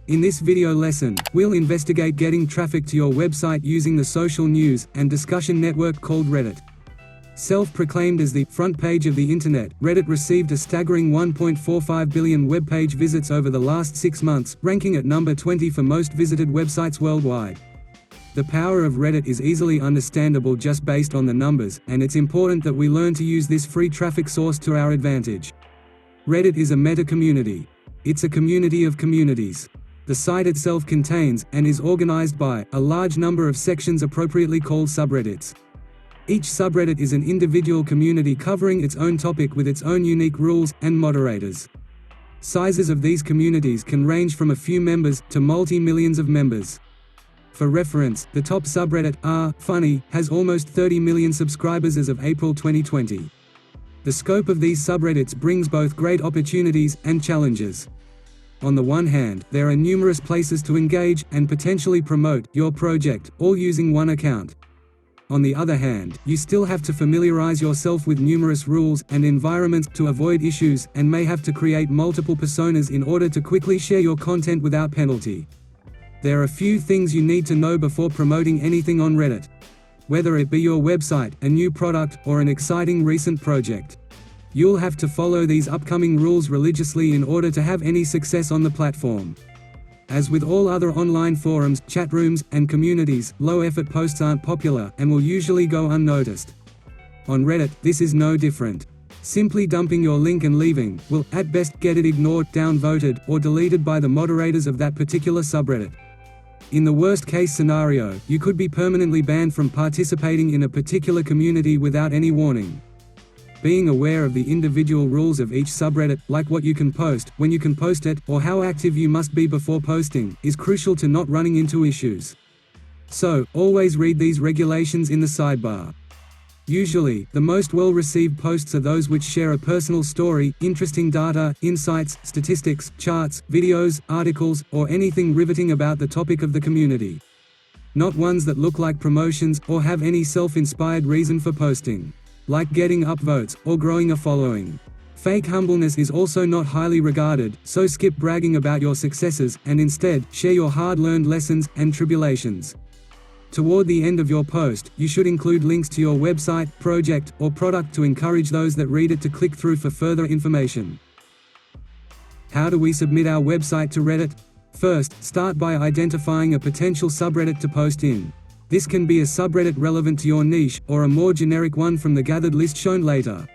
In this video lesson, we'll investigate getting traffic to your website using the social news and discussion network called Reddit. Self-proclaimed as the front page of the internet, Reddit received a staggering 1.45 billion web page visits over the last 6 months, ranking at number 20 for most visited websites worldwide. The power of Reddit is easily understandable just based on the numbers, and it's important that we learn to use this free traffic source to our advantage. Reddit is a meta-community. It's a community of communities. The site itself contains, and is organized by, a large number of sections appropriately called subreddits. Each subreddit is an individual community covering its own topic with its own unique rules and moderators. Sizes of these communities can range from a few members to multi-millions of members. For reference, the top subreddit, r/funny, has almost 30 million subscribers as of April 2020. The scope of these subreddits brings both great opportunities and challenges. On the one hand, there are numerous places to engage and potentially promote your project, all using one account. On the other hand, you still have to familiarize yourself with numerous rules and environments to avoid issues, and may have to create multiple personas in order to quickly share your content without penalty. There are a few things you need to know before promoting anything on Reddit. Whether it be your website, a new product, or an exciting recent project. You'll have to follow these upcoming rules religiously in order to have any success on the platform. As with all other online forums, chatrooms, and communities, low-effort posts aren't popular, and will usually go unnoticed. On Reddit, this is no different. Simply dumping your link and leaving will, at best, get it ignored, downvoted, or deleted by the moderators of that particular subreddit. In the worst-case scenario, you could be permanently banned from participating in a particular community without any warning. Being aware of the individual rules of each subreddit, like what you can post, when you can post it, or how active you must be before posting, is crucial to not running into issues. So, always read these regulations in the sidebar. Usually, the most well-received posts are those which share a personal story, interesting data, insights, statistics, charts, videos, articles, or anything riveting about the topic of the community. Not ones that look like promotions, or have any self-inspired reason for posting, like getting upvotes, or growing a following. Fake humbleness is also not highly regarded, so skip bragging about your successes, and instead, share your hard-learned lessons and tribulations. Toward the end of your post, you should include links to your website, project, or product to encourage those that read it to click through for further information. How do we submit our website to Reddit? First, start by identifying a potential subreddit to post in. This can be a subreddit relevant to your niche, or a more generic one from the gathered list shown later.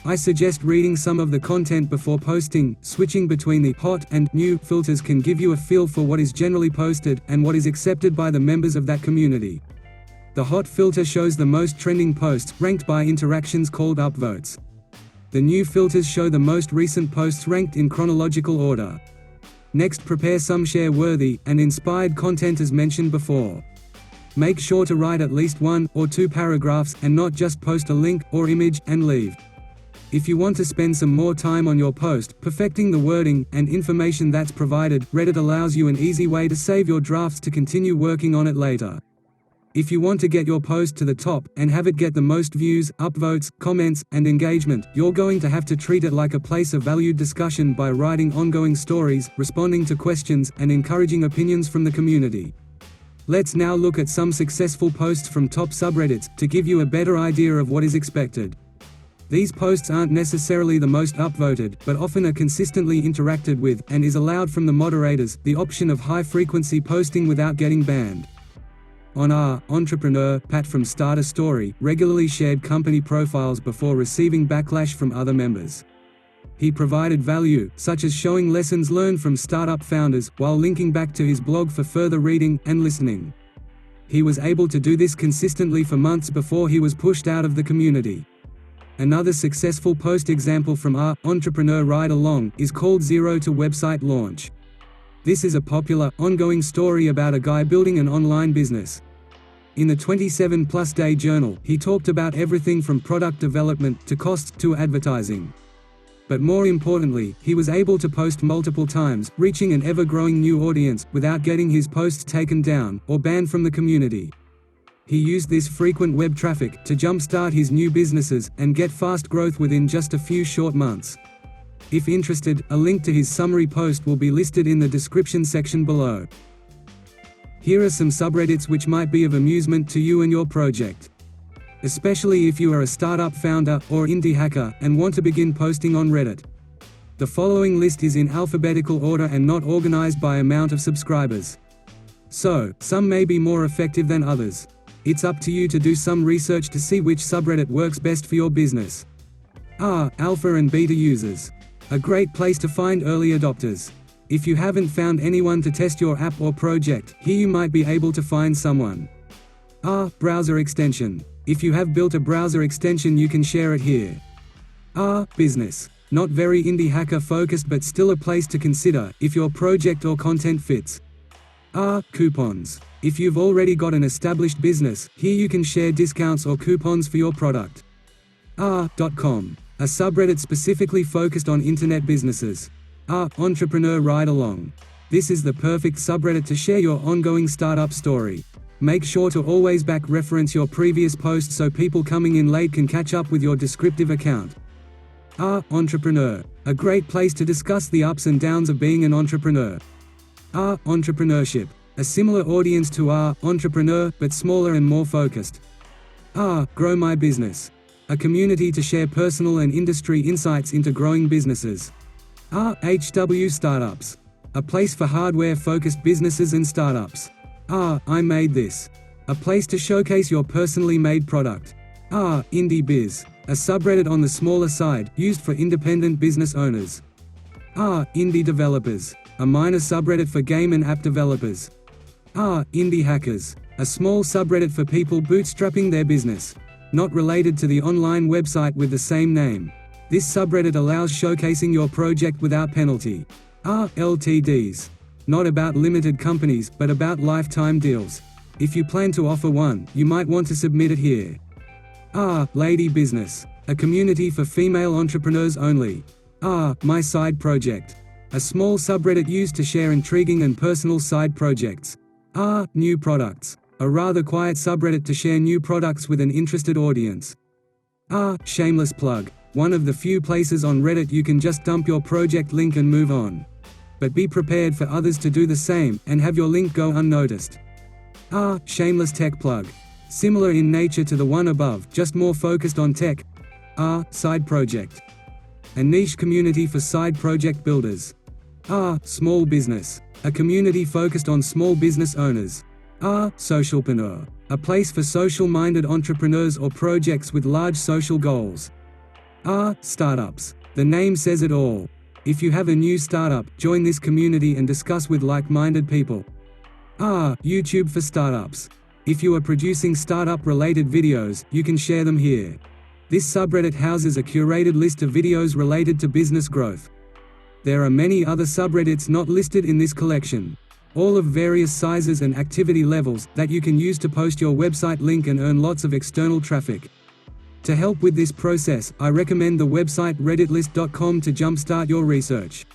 I suggest reading some of the content before posting. Switching between the hot and new filters can give you a feel for what is generally posted, and what is accepted by the members of that community. The hot filter shows the most trending posts, ranked by interactions called upvotes. The new filters show the most recent posts ranked in chronological order. Next, prepare some share-worthy and inspired content as mentioned before. Make sure to write at least 1 or 2 paragraphs, and not just post a link or image and leave. If you want to spend some more time on your post, perfecting the wording and information that's provided, Reddit allows you an easy way to save your drafts to continue working on it later. If you want to get your post to the top, and have it get the most views, upvotes, comments, and engagement, you're going to have to treat it like a place of valued discussion by writing ongoing stories, responding to questions, and encouraging opinions from the community. Let's now look at some successful posts from top subreddits, to give you a better idea of what is expected. These posts aren't necessarily the most upvoted, but often are consistently interacted with, and is allowed from the moderators, the option of high-frequency posting without getting banned. On entrepreneur, Pat from Starter Story, regularly shared company profiles before receiving backlash from other members. He provided value, such as showing lessons learned from startup founders, while linking back to his blog for further reading and listening. He was able to do this consistently for months before he was pushed out of the community. Another successful post example from entrepreneur Ride Along is called Zero to Website Launch. This is a popular, ongoing story about a guy building an online business. In the 27+ day journal, he talked about everything from product development to costs to advertising. But more importantly, he was able to post multiple times, reaching an ever-growing new audience, without getting his posts taken down or banned from the community. He used this frequent web traffic to jumpstart his new businesses, and get fast growth within just a few short months. If interested, a link to his summary post will be listed in the description section below. Here are some subreddits which might be of amusement to you and your project. Especially if you are a startup founder, or indie hacker, and want to begin posting on Reddit. The following list is in alphabetical order and not organized by amount of subscribers. So, some may be more effective than others. It's up to you to do some research to see which subreddit works best for your business. Alpha and beta users. A great place to find early adopters. If you haven't found anyone to test your app or project, here you might be able to find someone. Browser extension. If you have built a browser extension, you can share it here. Business. Not very indie hacker focused, but still a place to consider, if your project or content fits. Coupons. If you've already got an established business, here you can share discounts or coupons for your product. .com. A subreddit specifically focused on internet businesses. Entrepreneur Ride Along. This is the perfect subreddit to share your ongoing startup story. Make sure to always back reference your previous posts so people coming in late can catch up with your descriptive account. Entrepreneur. A great place to discuss the ups and downs of being an entrepreneur. Entrepreneurship. A similar audience to Entrepreneur, but smaller and more focused. Grow My Business. A community to share personal and industry insights into growing businesses. HW Startups. A place for hardware-focused businesses and startups. I Made This. A place to showcase your personally made product. Indie Biz. A subreddit on the smaller side, used for independent business owners. Indie Developers. A minor subreddit for game and app developers. Indie Hackers. A small subreddit for people bootstrapping their business. Not related to the online website with the same name. This subreddit allows showcasing your project without penalty. LTDs. Not about limited companies, but about lifetime deals. If you plan to offer one, you might want to submit it here. Lady Business. A community for female entrepreneurs only. My Side Project. A small subreddit used to share intriguing and personal side projects. New Products. A rather quiet subreddit to share new products with an interested audience. Shameless plug. One of the few places on Reddit you can just dump your project link and move on. But be prepared for others to do the same, and have your link go unnoticed. Shameless tech plug. Similar in nature to the one above, just more focused on tech. Side Project. A niche community for side project builders. Small Business. A community focused on small business owners. Socialpreneur. A place for social-minded entrepreneurs or projects with large social goals. Startups. The name says it all. If you have a new startup, join this community and discuss with like-minded people. YouTube for Startups. If you are producing startup-related videos, you can share them here. This subreddit houses a curated list of videos related to business growth. There are many other subreddits not listed in this collection. All of various sizes and activity levels, that you can use to post your website link and earn lots of external traffic. To help with this process, I recommend the website redditlist.com to jumpstart your research.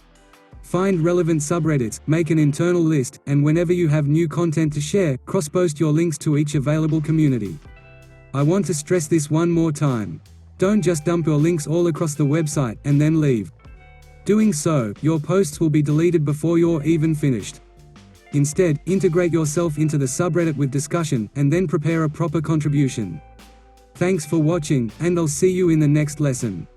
Find relevant subreddits, make an internal list, and whenever you have new content to share, cross-post your links to each available community. I want to stress this one more time. Don't just dump your links all across the website, and then leave. Doing so, your posts will be deleted before you're even finished. Instead, integrate yourself into the subreddit with discussion, and then prepare a proper contribution. Thanks for watching, and I'll see you in the next lesson.